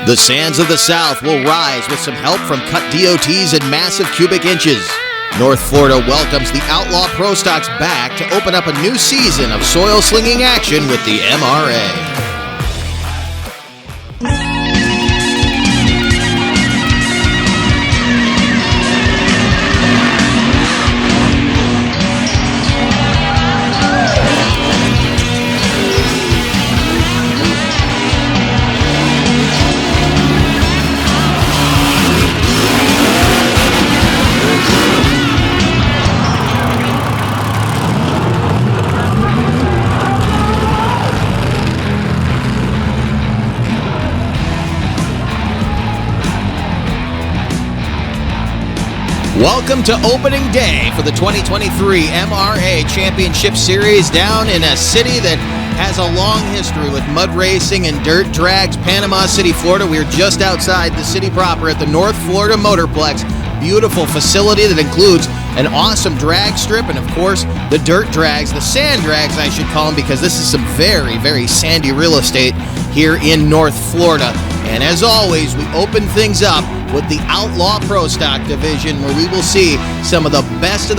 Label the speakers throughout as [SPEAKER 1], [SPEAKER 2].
[SPEAKER 1] The sands of the South will rise with some help from cut DOTs and massive cubic inches. North Florida welcomes the Outlaw Pro Stocks back to open up a new season of soil slinging action with the MRA. Welcome to opening day for the 2023 MRA Championship Series down in a city that has a long history with mud racing and dirt drags, Panama City, Florida. We are just outside the city proper at the North Florida Motorplex. Beautiful facility that includes an awesome drag strip and, of course, the dirt drags, the sand drags, I should call them, because this is some very, very sandy real estate here in North Florida. And as always, we open things up with the Outlaw Pro Stock division, where we will see some of the best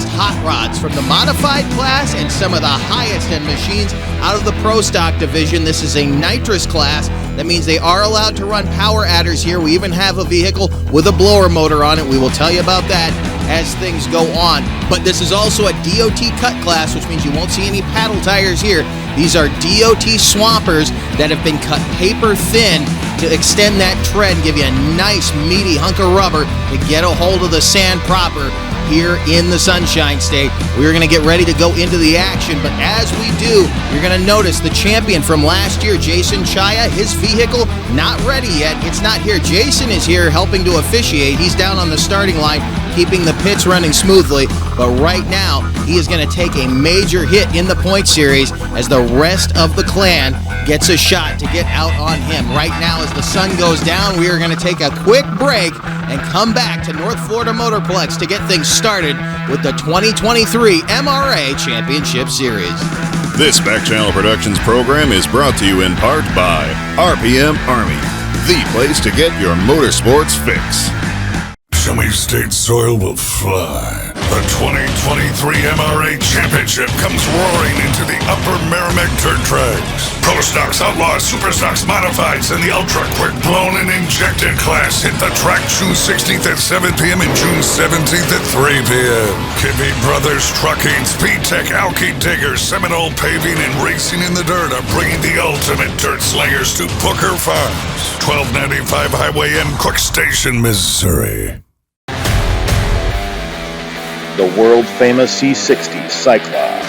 [SPEAKER 1] hot rods from the modified class and some of the highest end machines out of the Pro Stock division. This is a nitrous class. That means they are allowed to run power adders here. We even have a vehicle with a blower motor on it. We will tell you about that as things go on. But this is also a DOT cut class, which means you won't see any paddle tires here. These are DOT swampers that have been cut paper thin to extend that tread and give you a nice meaty hunk of rubber to get a hold of the sand proper here in the Sunshine State. We're going to get ready to go into the action, but as we do, you're going to notice the champion from last year, Jason Chaya, his vehicle not ready yet. It's not here. Jason is here helping to officiate. He's down on the starting line, keeping the pits running smoothly, but right now he is going to take a major hit in the point series as the rest of the clan gets a shot to get out on him. Right now, as the sun goes down, we are going to take a quick break and come back to North Florida Motorplex to get things started with the 2023 MRA Championship Series.
[SPEAKER 2] This Back Channel Productions program is brought to you in part by RPM Army, the place to get your motorsports fix.
[SPEAKER 3] Semi-state soil will fly. The 2023 MRA Championship comes roaring into the Upper Merrimack Dirt Drags. Pro Stocks, Outlaws, Super Stocks, Modifieds, and the Ultra Quick Blown and Injected class hit the track June 16th at 7 p.m. and June 17th at 3 p.m. Kivy Brothers Trucking, Speed Tech, Alki Diggers, Seminole Paving, and Racing in the Dirt are bringing the ultimate dirt slingers to Booker Farms, 1295 Highway M, Cook Station, Missouri.
[SPEAKER 4] The world-famous C60 Cyclops,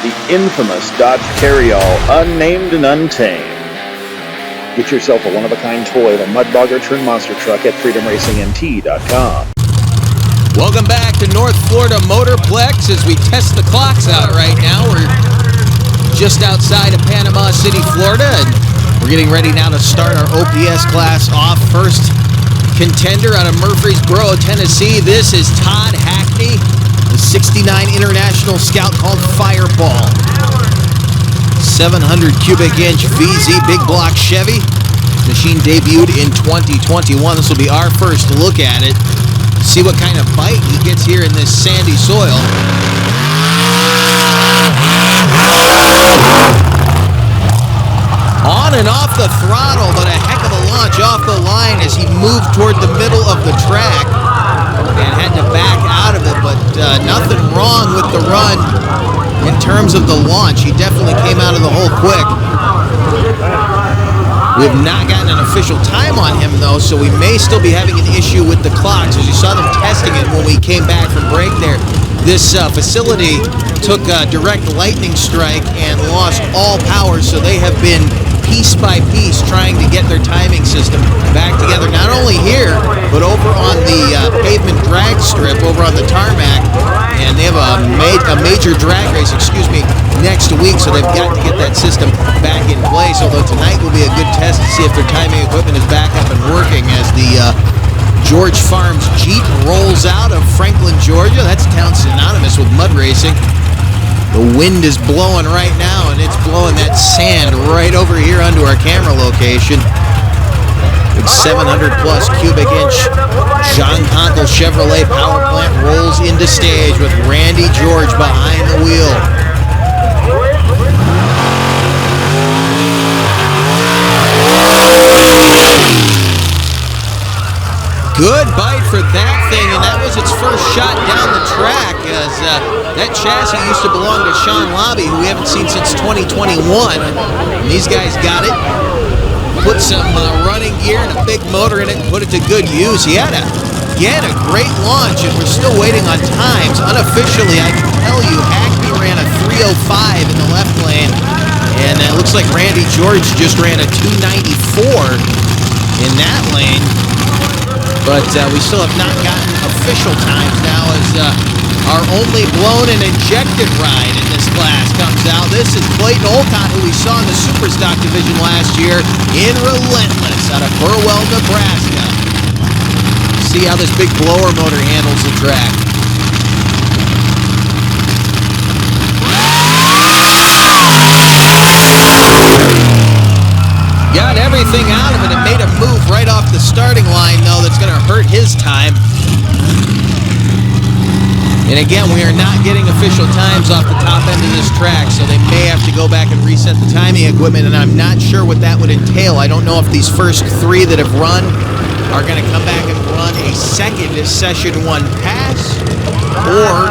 [SPEAKER 4] the infamous Dodge Carryall, unnamed and untamed. Get yourself a one-of-a-kind toy of a mudbogger turned monster truck at freedomracingnt.com.
[SPEAKER 1] Welcome back to North Florida Motorplex as we test the clocks out right now. We're just outside of Panama City, Florida, and we're getting ready now to start our OPS class off. First contender out of Murfreesboro, Tennessee. This is Todd Hackney, the 69 International Scout called Fireball. 700 cubic inch VZ big block Chevy. Machine debuted in 2021. This will be our first look at it. See what kind of bite he gets here in this sandy soil. On and off the throttle, but a heck of a launch off the line as he moved toward the middle of the track and had to back out of it, but nothing wrong with the run in terms of the launch. He definitely came out of the hole quick. We have not gotten an official time on him, though, so we may still be having an issue with the clocks. As you saw them testing it when we came back from break there, this facility took a direct lightning strike and lost all power, so they have been piece by piece trying to get their timing system back together, not only here, but over on the pavement drag strip over on the tarmac, and they have a major drag race, next week, so they've got to get that system back in place, although tonight will be a good test to see if their timing equipment is back up and working as the George Farms Jeep rolls out of Franklin, Georgia. That's a town synonymous with mud racing. The wind is blowing right now, and it's blowing that sand right over here onto our camera location. Big 700 plus cubic inch John Conkle Chevrolet power plant rolls into stage with Randy George behind the wheel. Good bite for that thing, and that was its first shot down the track, as that chassis used to belong to Sean Lobby, who we haven't seen since 2021. And these guys got it, put some running gear and a big motor in it, and put it to good use. He had a great launch, and we're still waiting on times. Unofficially, I can tell you, Hackney ran a 3:05 in the left lane, and it looks like Randy George just ran a 2:94 in that lane. But we still have not gotten official times now, as our only blown and injected ride in this class comes out. This is Clayton Olcott, who we saw in the Superstock division last year in Relentless out of Burwell, Nebraska. See how this big blower motor handles the track. Got everything out of it and made a move right off the starting line, though, that's going to hurt his time. And again, we are not getting official times off the top end of this track, so they may have to go back and reset the timing equipment, and I'm not sure what that would entail. I don't know if these first three that have run are going to come back and run a second Session 1 pass, or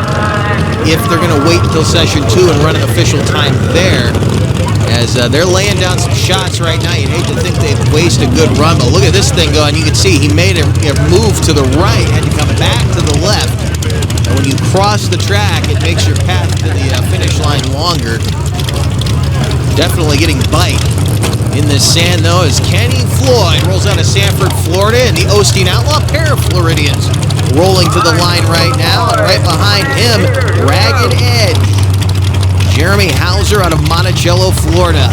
[SPEAKER 1] if they're going to wait until Session 2 and run an official time there. As they're laying down some shots right now. You'd hate to think they'd waste a good run, but look at this thing going. You can see he made a move to the right, had to come back to the left. And when you cross the track, it makes your path to the finish line longer. Definitely getting bite in this sand, though, as Kenny Floyd rolls out of Sanford, Florida, and the Osteen Outlaw pair of Floridians rolling to the line right now. And right behind him, Ragged Edge, Jeremy Hauser out of Monticello, Florida.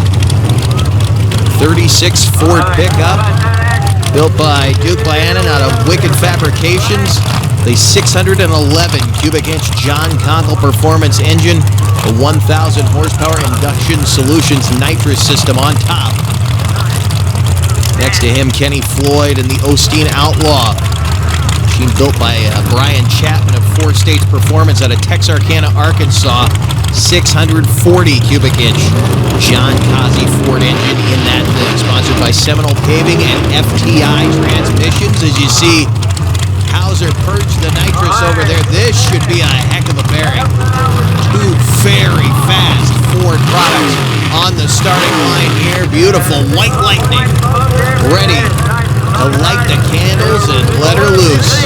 [SPEAKER 1] 36 Ford pickup, built by Duke Buchanan out of Wicked Fabrications. The 611 cubic inch John Conkle Performance engine, the 1,000 horsepower Induction Solutions nitrous system on top. Next to him, Kenny Floyd and the Osteen Outlaw. Machine built by Brian Chapman of Four States Performance out of Texarkana, Arkansas. 640 cubic inch John Kazi Ford engine in that thing, sponsored by Seminole Paving and FTI Transmissions. As you see, Hauser purged the nitrous over there. This should be a heck of a bearing. Two very fast Ford products on the starting line here. Beautiful white lightning, ready to light the candles and let her loose.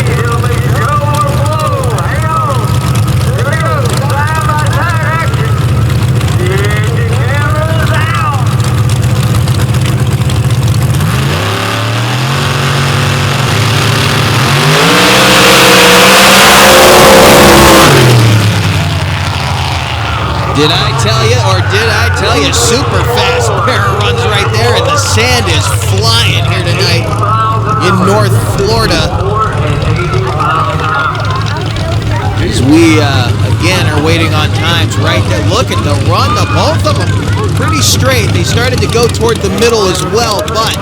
[SPEAKER 1] Did I tell you, or did I tell you, super fast pair of runs right there, and the sand is flying here tonight in North Florida. As we, again, are waiting on times right there. Look at the run, both of them pretty straight. They started to go toward the middle as well, but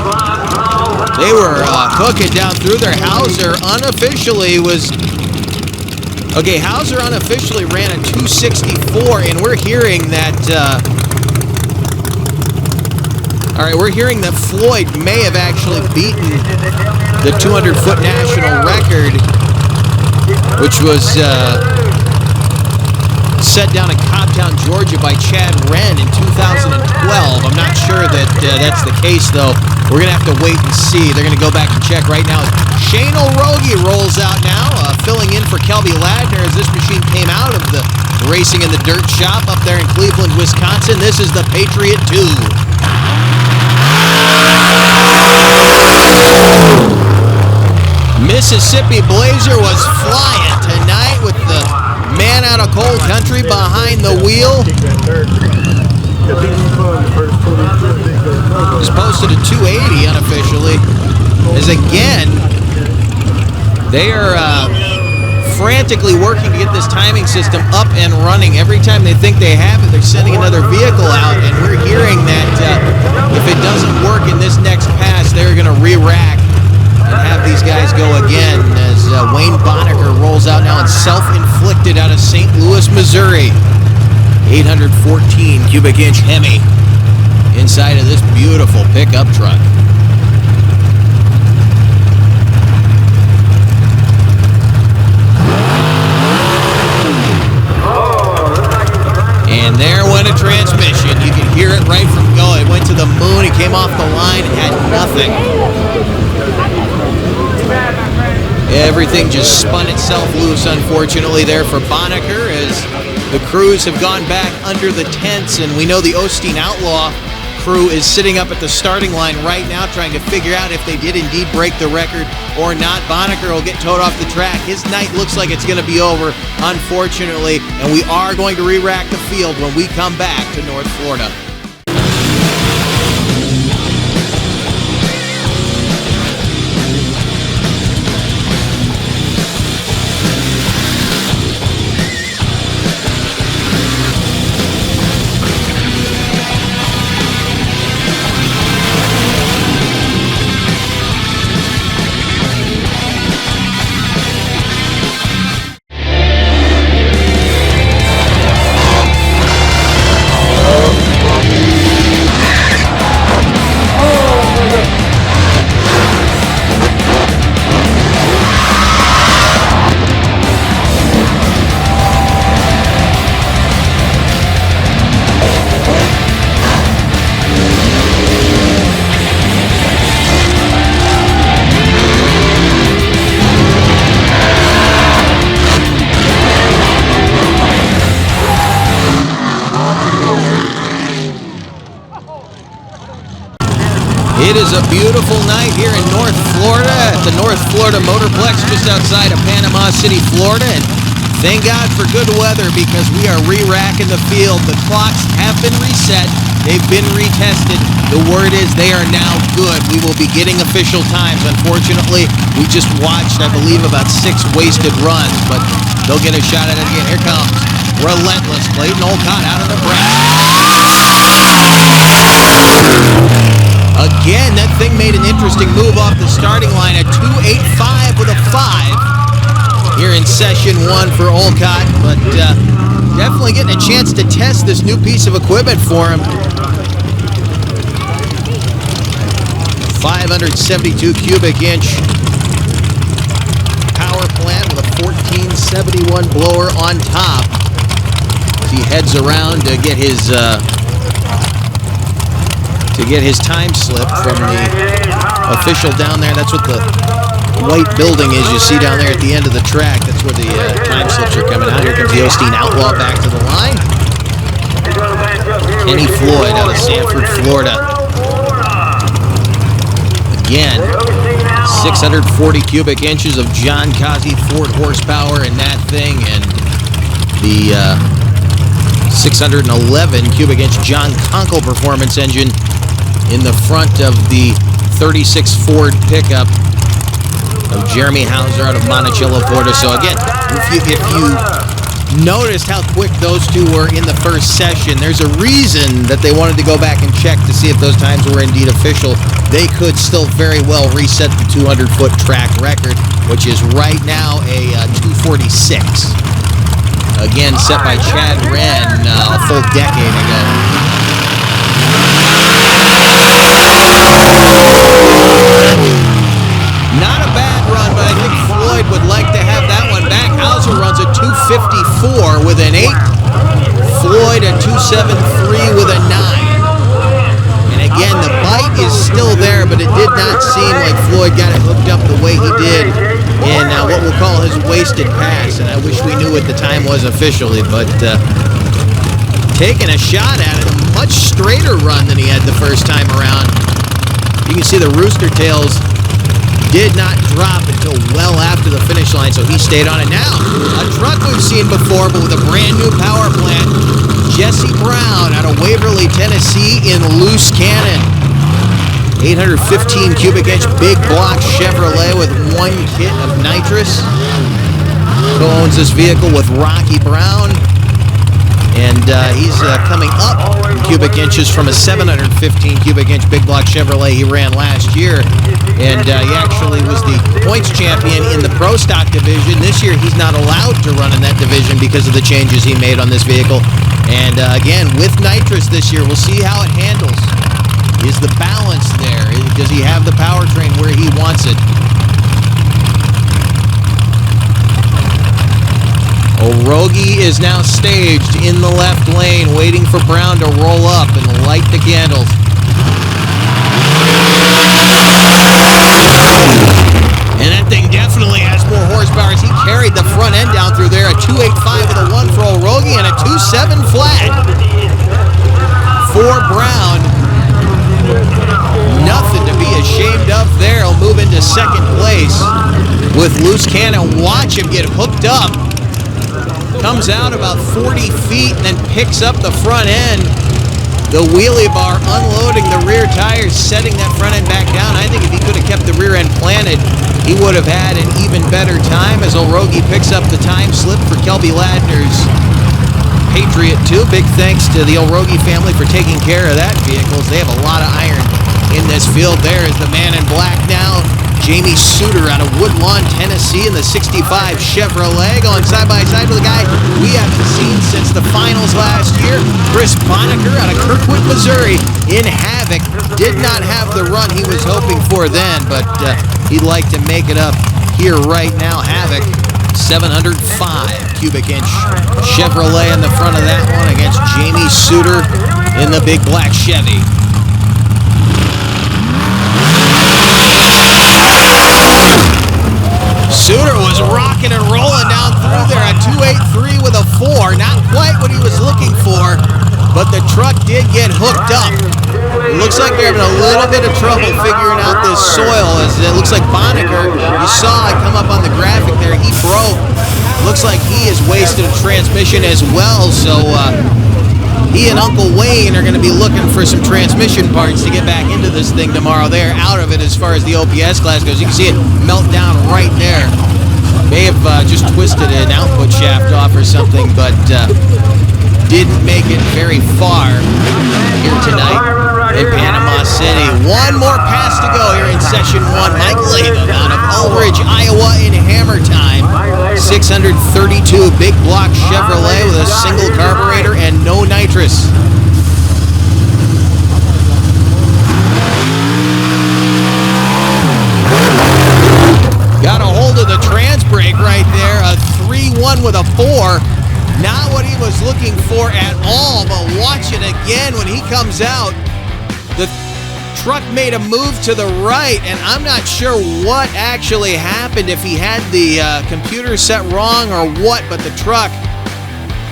[SPEAKER 1] they were cooking down through there. Hauser unofficially was... Okay, Hauser unofficially ran a 264, and we're hearing that, all right, we're hearing that Floyd may have actually beaten the 200-foot national record, which was set down in Cobbtown, Georgia by Chad Wren in 2012. I'm not sure that that's the case, though. We're going to have to wait and see. They're going to go back and check right now. Shane O'Rogie rolls out now, filling in for Kelby Ladner as this machine came out of the racing in the dirt shop up there in Cleveland, Wisconsin. This is the Patriot 2. Mississippi Blazer was flying tonight with the man out of coal country behind the wheel. He's posted a 280 unofficially. As again, they are frantically working to get this timing system up and running. Every time they think they have it, they're sending another vehicle out, and we're hearing that if it doesn't work in this next pass, they're going to re-rack accident self-inflicted out of St. Louis, Missouri. 814 cubic inch Hemi inside of this beautiful pickup truck. And there went a transmission. You can hear it right from go. It went to the moon. It came off the line. It had nothing. Everything just spun itself loose, unfortunately, there for Bonneker, as the crews have gone back under the tents. And we know the Osteen Outlaw crew is sitting up at the starting line right now trying to figure out if they did indeed break the record or not. Bonneker will get towed off the track. His night looks like it's going to be over, unfortunately, and we are going to re-rack the field when we come back to North Florida. It is a beautiful night here in North Florida at the North Florida Motorplex just outside of Panama City, Florida. And thank God for good weather because we are re-racking the field. The clocks have been reset. They've been retested. The word is they are now good. We will be getting official times. Unfortunately, we just watched, I believe, about 6 wasted runs, but they'll get a shot at it again. Here comes Relentless. Clayton Olcott out of the breath. Again, that thing made an interesting move off the starting line at 2.85 with a 5 here in session 1 for Olcott, but definitely getting a chance to test this new piece of equipment for him. 572 cubic inch power plant with a 1471 blower on top. As he heads around to get his time slip from the official down there. That's what the white building is you see down there at the end of the track. That's where the time slips are coming out. Here comes the Osteen Outlaw back to the line. Kenny Floyd out of Sanford, Florida. Again, 640 cubic inches of John Kazi Ford horsepower in that thing, and the 611 cubic inch John Conkle performance engine in the front of the 36 Ford pickup of Jeremy Hauser out of Monticello, Florida. So again, if you noticed how quick those two were in the first session, there's a reason that they wanted to go back and check to see if those times were indeed official. They could still very well reset the 200-foot track record, which is right now a 246. Again, set by Chad Wren a full decade ago. Not a bad run, but I think Floyd would like to have that one back. Hauser runs a 254 with an 8. Floyd a 273 with a 9. And again, the bite is still there, but it did not seem like Floyd got it hooked up the way he did in what we'll call his wasted pass. And I wish we knew what the time was officially, but taking a shot at it, a much straighter run than he had the first time around. You can see the rooster tails did not drop until well after the finish line, so he stayed on it. Now, a truck we've seen before, but with a brand new power plant. Jesse Brown out of Waverly, Tennessee in Loose Cannon. 815 cubic inch big block Chevrolet with 1 kit of nitrous. Co-owns this vehicle with Rocky Brown. And he's coming up in cubic inches from a 715 cubic inch big block Chevrolet he ran last year. And he actually was the points champion in the Pro Stock division. This year, he's not allowed to run in that division because of the changes he made on this vehicle. And again, with nitrous this year, we'll see how it handles. Is the balance there? Does he have the powertrain where he wants it? O'Rogie is now staged in the left lane, waiting for Brown to roll up and light the candles. And that thing definitely has more horsepower as he carried the front end down through there. A 285 with a 1 for O'Rogie and a 27 flat for Brown. Nothing to be ashamed of there. He'll move into second place with loose cannon. Watch him get hooked up. Comes out about 40 feet and then picks up the front end. The wheelie bar unloading the rear tires, setting that front end back down. I think if he could have kept the rear end planted, he would have had an even better time as O'Rogie picks up the time slip for Kelby Ladner's Patriot 2. Big thanks to the O'Rogie family for taking care of that vehicle. They have a lot of iron in this field. There is the man in black now, Jamie Suter out of Woodlawn, Tennessee in the 65 Chevrolet, going side by side with a guy we haven't seen since the finals last year, Chris Bonacker out of Kirkwood, Missouri in Havoc. Did not have the run he was hoping for then, but he'd like to make it up here right now. Havoc, 705 cubic inch Chevrolet in the front of that one against Jamie Suter in the big black Chevy. Suter was rocking and rolling down through there, a 283 with a 4. Not quite what he was looking for, but the truck did get hooked up. It looks like they're having a little bit of trouble figuring out this soil, as it looks like Bonacker, you saw it come up on the graphic there, he broke. Looks like he has wasted a transmission as well, so he and Uncle Wayne are going to be looking for some transmission parts to get back into this thing tomorrow. They're out of it as far as the OPS class goes. You can see it melt down right there. May have just twisted an output shaft off or something, but didn't make it very far here tonight in Panama City. One more pass to go here in session 1. Mike Latham out of Elbridge, Iowa in hammer time. 632 big block Chevrolet with a single carburetor and no nitrous. Got a hold of the trans brake right there. A 3-1 with a 4. Not what he was looking for at all, but watch it again when he comes out. The truck made a move to the right, and I'm not sure what actually happened, if he had the computer set wrong or what, but the truck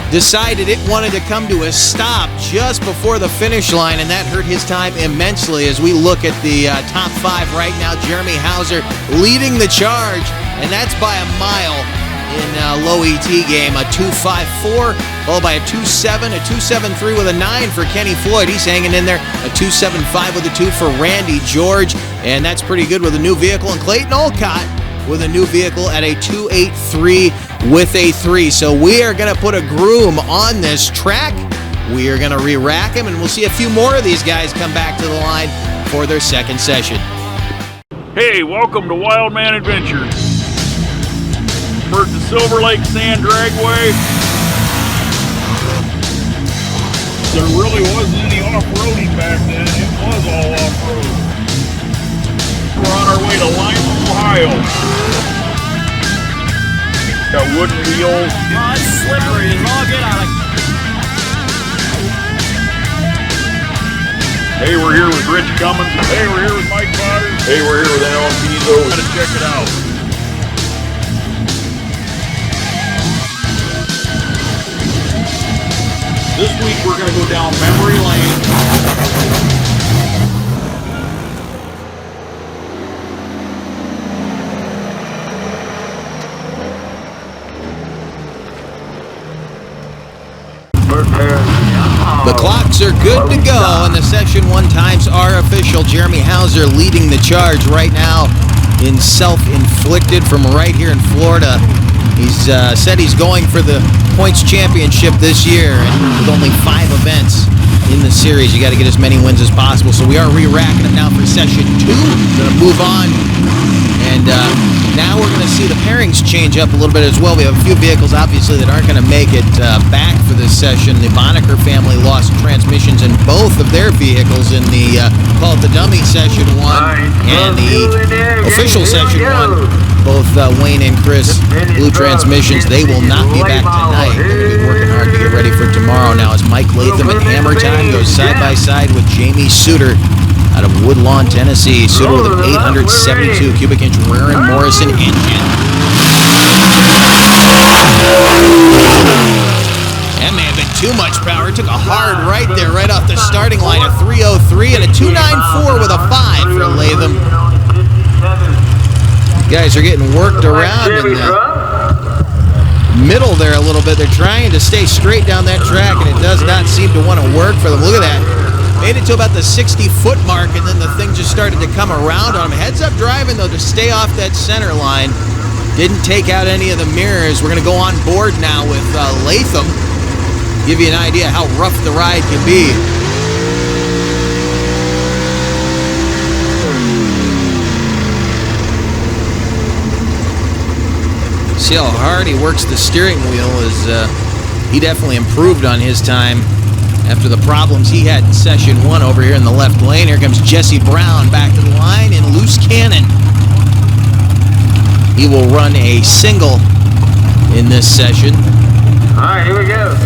[SPEAKER 1] decided it wanted to come to a stop just before the finish line, and that hurt his time immensely. As we look at the top 5 right now, Jeremy Hauser leading the charge, and that's by a mile in low ET game. A 2.54 followed by a 2.7, a 2.73 with a 9 for Kenny Floyd. He's hanging in there. A 2.75 with a 2 for Randy George, and that's pretty good with a new vehicle. And Clayton Olcott with a new vehicle at a 2.83 with a 3. So we are going to put a groom on this track. We are going to re-rack him, and we'll see a few more of these guys come back to the line for their second session.
[SPEAKER 5] Hey, welcome to Wild Man Adventures. We're at the Silver Lake Sand Dragway. There really wasn't any off-roading back then. It was all off-road. We're on our way to Lima, Ohio. Got wooden wheels.
[SPEAKER 6] Oh, it's slippery as all get out.
[SPEAKER 5] Hey, we're here with Rich Cummins. Hey, we're here with Mike Potter.
[SPEAKER 7] Hey, we're here with Alan Pizzo.
[SPEAKER 5] Gotta check it out. This week we're going to go down memory lane.
[SPEAKER 1] The clocks are good to go, and the Session 1 times are official. Jeremy Hauser leading the charge right now in self-inflicted from right here in Florida. He's said he's going for the points championship this year, and with only 5 events in the series. You got to get as many wins as possible. So we are re-racking them now for session 2. Going to move on. And now we're going to see the pairings change up a little bit as well. We have a few vehicles, obviously, that aren't going to make it back for this session. The Bonacker family lost transmissions in both of their vehicles in the Call It the Dummy session 1 and the official session 1. Both Wayne and Chris blew transmissions. They will not be back tonight. They're going to be working hard to get ready for tomorrow. Now as Mike Latham and Hammer Time goes side by side with Jamie Suter out of Woodlawn, Tennessee. Suter with an 872 cubic inch rear end Morrison engine. That may have been too much power. It took a hard right there, right off the starting line. A 303 and a 294 with a 5 for Latham. Guys are getting worked around in the middle there a little bit. They're trying to stay straight down that track, and it does not seem to want to work for them. Look at that. Made it to about the 60-foot mark, and then the thing just started to come around on them. Heads up driving, though, to stay off that center line. Didn't take out any of the mirrors. We're going to go on board now with Latham. Give you an idea how rough the ride can be. See how hard he works the steering wheel. He definitely improved on his time after the problems he had in session 1 over here in the left lane. Here comes Jesse Brown back to the line in loose cannon. He will run a single in this session.
[SPEAKER 8] All right, here we go.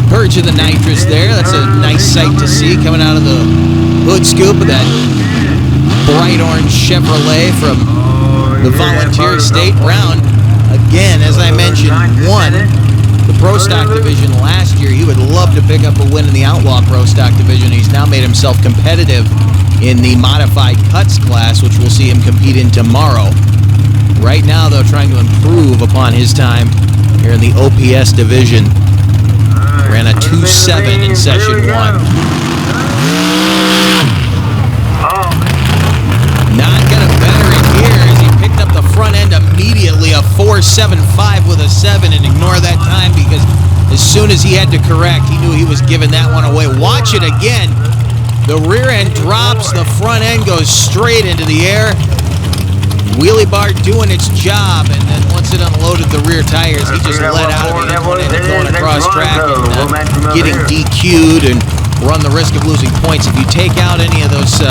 [SPEAKER 1] Purge of the nitrous there. That's a nice sight to see coming out of the hood scoop of that bright orange Chevrolet from the Volunteer State. Brown, again, as I mentioned, won the Pro Stock Division last year. He would love to pick up a win in the Outlaw Pro Stock Division. He's now made himself competitive in the Modified Cuts class, which we'll see him compete in tomorrow. Right now, though, trying to improve upon his time here in the OPS Division. Ran a 2.7 in session 1. Not gonna better it here as he picked up the front end immediately, a 4.75 with a 7, and ignore that time because as soon as he had to correct, he knew he was giving that one away. Watch it again. The rear end drops, the front end goes straight into the air. Wheelie bar doing its job, and then once it unloaded the rear tires, he just let out of it and ended going across track and getting DQ'd and run the risk of losing points. If you take out any of those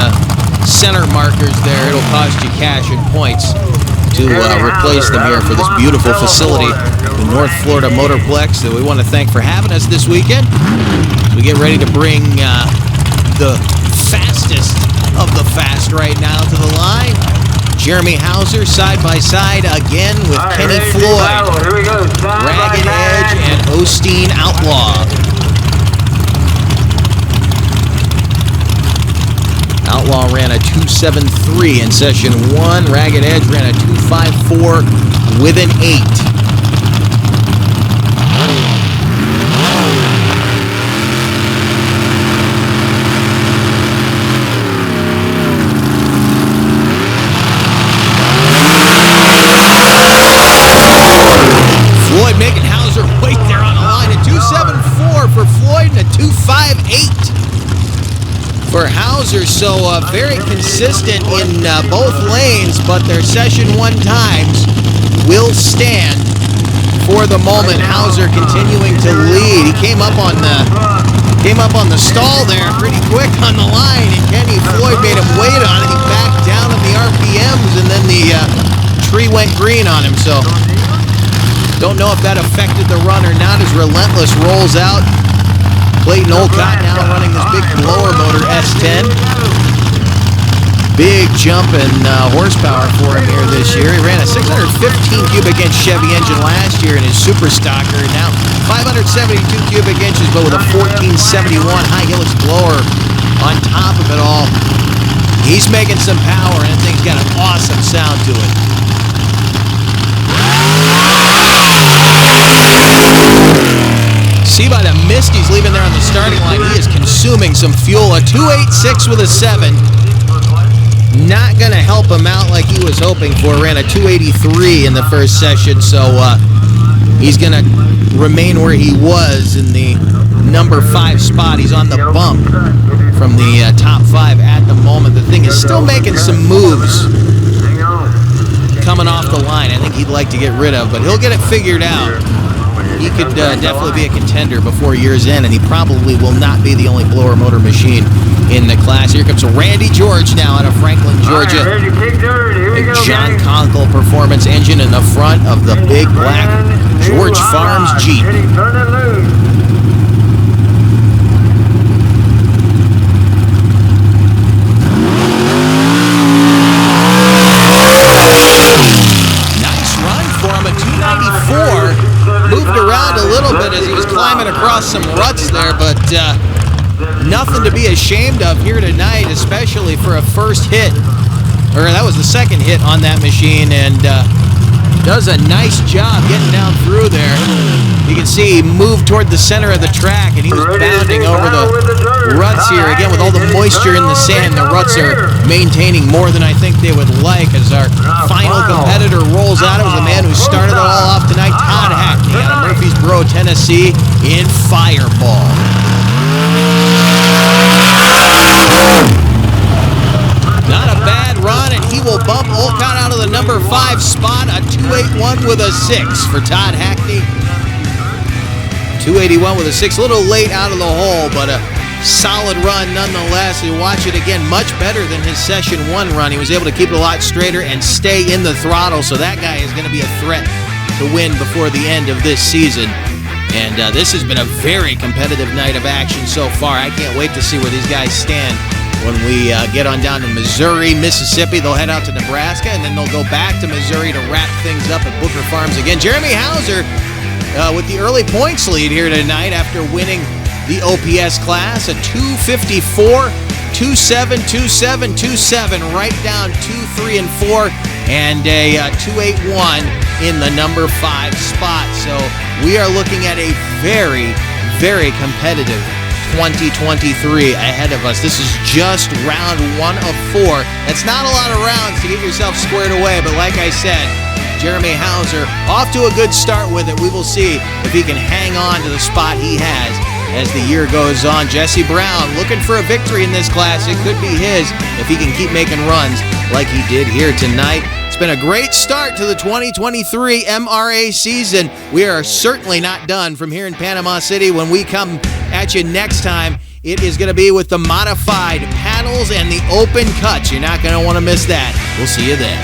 [SPEAKER 1] center markers there, it'll cost you cash and points to replace them here for this beautiful facility, the North Florida Motorplex, that we want to thank for having us this weekend. We get ready to bring the fastest of the fast right now to the line. Jeremy Hauser side by side again with Kenny Floyd, Ragged Edge, and Osteen Outlaw. Outlaw ran a 2.73 in session 1. Ragged Edge ran a 2.54 with an 8. Floyd making Hauser wait there on the line. A 2.74 for Floyd and a 2.58 for Hauser. So very consistent in both lanes, but their session 1 times will stand for the moment. Hauser continuing to lead. He came up on the stall there pretty quick on the line, and Kenny Floyd made him wait on it. He backed down on the RPMs, and then the tree went green on him. So don't know if that affected the run or not as Relentless rolls out. Clayton Olcott now running this big blower motor S10. Big jump in horsepower for him here this year. He ran a 615 cubic inch Chevy engine last year in his Super Stocker, and now 572 cubic inches, but with a 1471 high helix blower on top of it all. He's making some power, and that thing's got an awesome sound to it. See by the mist he's leaving there on the starting line, he is consuming some fuel. A 2.86 with a 7. Not going to help him out like he was hoping for. Ran a 2.83 in the first session, so he's going to remain where he was in the number 5 spot. He's on the bump from the top 5 at the moment. The thing is still making some moves coming off the line. I think he'd like to get rid of, but he'll get it figured out. He could definitely be a contender before year's end, and he probably will not be the only blower motor machine in the class. Here comes Randy George now out of Franklin, Georgia. Big John Conkle performance engine in the front of the big black George Farms Jeep. Nice run for him, a 294. Moved around a little bit as he was climbing across some ruts there, but nothing to be ashamed of here tonight, especially for a first hit. Or that was the second hit on that machine, and does a nice job getting down through there. You can see he moved toward the center of the track, and he was bounding over the ruts here. Again, with all the moisture in the sand, the ruts are maintaining more than I think they would like as our final competitor rolls out. It was the man who started it all off tonight, Todd Hackney out of Murfreesboro, Tennessee, in Fireball. Not a bad run, and he will bump Olcott out of the number 5 spot. A 281 with a 6 for Todd Hackney. 281 with a 6, a little late out of the hole, but a solid run nonetheless. You watch it again, much better than his Session 1 run. He was able to keep it a lot straighter and stay in the throttle, so that guy is going to be a threat to win before the end of this season. And this has been a very competitive night of action so far. I can't wait to see where these guys stand when we get on down to Missouri, Mississippi. They'll head out to Nebraska, and then they'll go back to Missouri to wrap things up at Booker Farms again. Jeremy Hauser with the early points lead here tonight after winning the OPS class, a 254, 27, 27, 27, right down 2, 3, and 4, and a 281 in the number 5 spot. So we are looking at a very, very competitive 2023 ahead of us. This is just round 1 of 4. That's not a lot of rounds to get yourself squared away, but like I said, Jeremy Hauser off to a good start with it. We will see if he can hang on to the spot he has as the year goes on. Jesse Brown looking for a victory in this class. It could be his if he can keep making runs like he did here tonight. It's been a great start to the 2023 MRA season. We are certainly not done from here in Panama City. When we come at you next time, it is going to be with the modified panels and the open cuts. You're not going to want to miss that. We'll see you then.